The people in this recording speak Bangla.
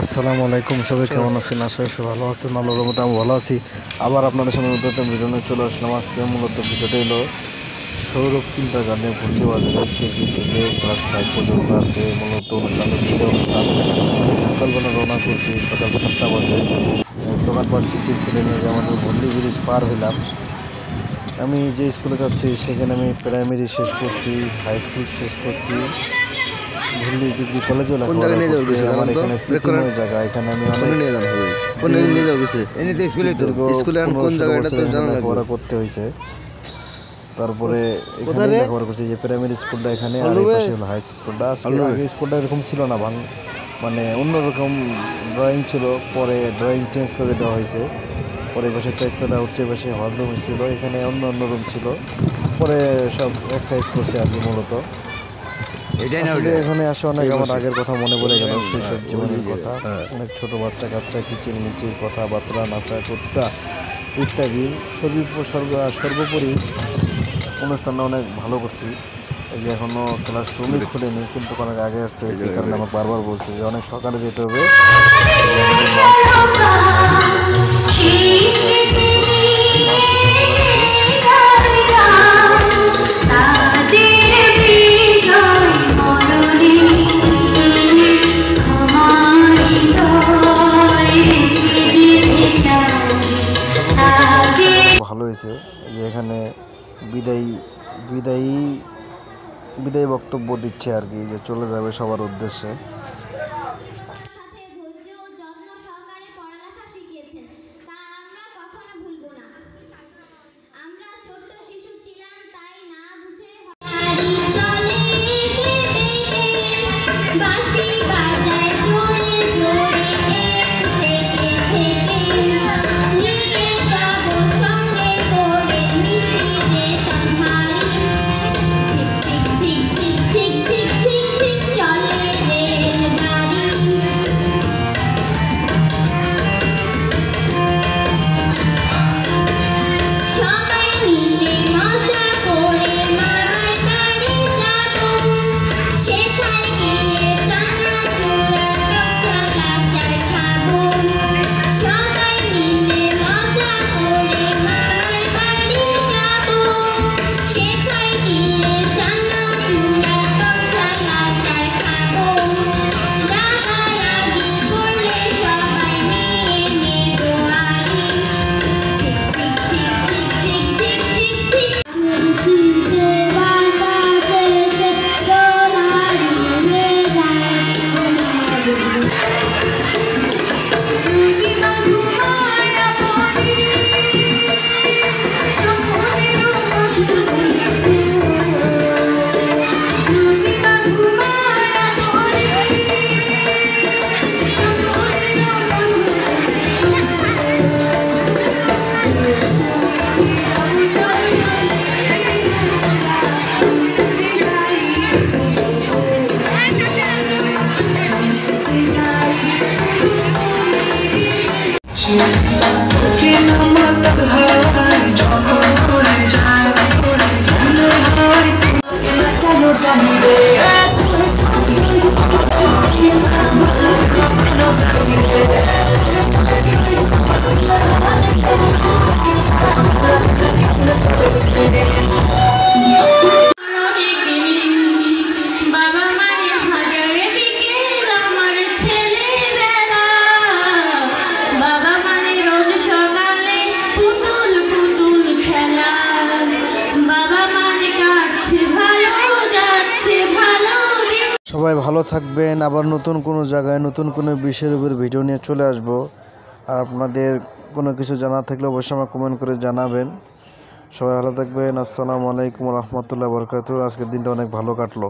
আসসালামু আলাইকুম, সবাই কেমন আছেন? আশা করি সবাই ভালো আছেন। আল্লাহর রহমতে আমি ভালো আছি। আবার আপনাদের সামনে নতুন একটা ভিডিও নিয়ে চলে আসলাম। আজকে মূলত ভিডিওটা হলো সৌরভ কিন্টার গার্ডেন ভর্তি বাজারে কেজি থেকে ক্লাস 5 পর্যন্ত। আজকে মূলত অনুষ্ঠানটা বিদায় অনুষ্ঠান। সকালবেলা রওনা করছি, সকাল 7টা বাজে। দোকানপাট কিছু খুলে নিয়ে আমাদের ভর্তি ব্রিজ পার হইলাম। আমি যে স্কুলে যাচ্ছি সেখানে আমি প্রাইমারি শেষ করছি, হাই স্কুল শেষ করছি, ভুল্লি ডিগ্রি কলেজেও লেখাপড়া করছি। আমার এখানে স্মৃতিময় জায়গা। এখানে আমি অনেক লেখাপড়া করতে হয়েছে। তারপরে এখানে লেখাপড়া করছি, যে প্রাইমারি স্কুলটা এখানে, আর এই পাশে হলো হাই স্কুলটা। আগে স্কুলটা এরকম ছিল না, মানে অন্যরকম ড্রয়িং ছিল, পরে ড্রয়িং চেঞ্জ করে দেওয়া হয়েছে। পরে পাশে চারতলা উঠছে, পাশে হল রুম ছিল, এখানে অন্য অন্য রুম ছিল। পরে সব এক্সারসাইজ করছে আর কি। মূলত এখানে আসে অনেক আমার আগের কথা মনে পড়ে গেল, শৈশব জীবনের কথা। অনেক ছোট বাচ্চা কাচ্চা কিচিরমিচির কথাবার্তা, নাচা কুত্তা ইত্যাদি। সর্বোপরি অনুষ্ঠানটা অনেক ভালো করছি। এই যে এখনও ক্লাসরুমই খুলেনি, কিন্তু অনেক আগে আসতে হয়েছে, এই কারণে আমাকে বারবার বলছে যে অনেক সকালে যেতে হবে। ভালো হয়েছে যে এখানে বিদায়ী বিদায়ী বিদায়ী বক্তব্য দিচ্ছে আর কি, যে চলে যাবে সবার উদ্দেশ্যে। সবাই ভালো থাকবেন। আবার নতুন কোনো জায়গায় নতুন কোনো বিষয়ের উপর ভিডিও নিয়ে চলে আসব। আর আপনাদের কোনো কিছু জানা থাকলে অবশ্যই আমাকে কমেন্ট করে জানাবেন। সবাই ভালো থাকবেন। আসসালামু আলাইকুম রহমতুল্লাহ বরকাতুহু। আজকের দিনটা অনেক ভালো কাটলো।